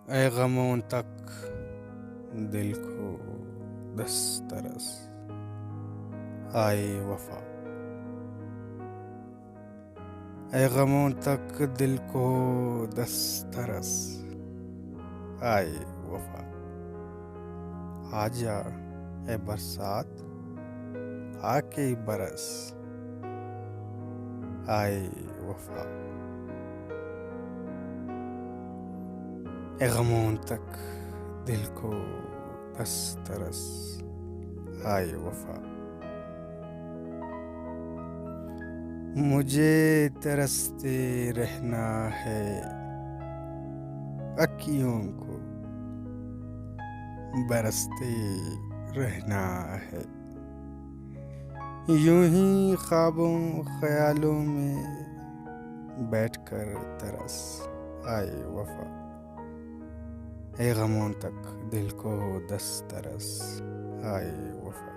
ऐ गमों तक दिल को दस्तरस आए वफा। ऐ गमों तक दिल को दस्तरस आए वफा। आजा ऐ बरसात आके बरस आए वफा। ऐ गमों तक दिल को दस्तरस आए वफा। मुझे तरसते रहना है अखियों को बरसते रहना है। यूं ही ख्वाबों ख्यालों में बैठकर तरस आए वफा। ऐ गमों तक दिल को दस्तरस आए वफा।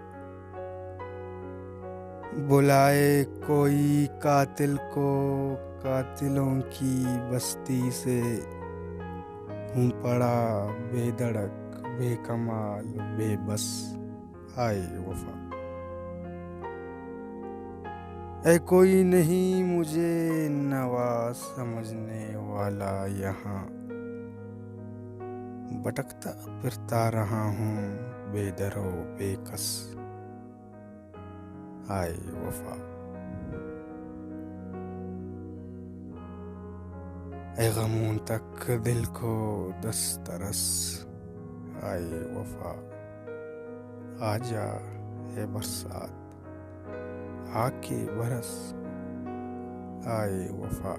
बुलाए कोई कातिल को कातिलों की बस्ती से, हूँ पड़ा बेधड़क बेकमाल बेबस आए वफा। ऐ कोई नहीं मुझे नवाज समझने वाला यहाँ, भटकता फिरता रहा हूँ बेदरो बेकस आए वफा। ऐ गमों तक दिल को दस्तरस आए वफा। आजा है बरसात आके बरस आए वफा।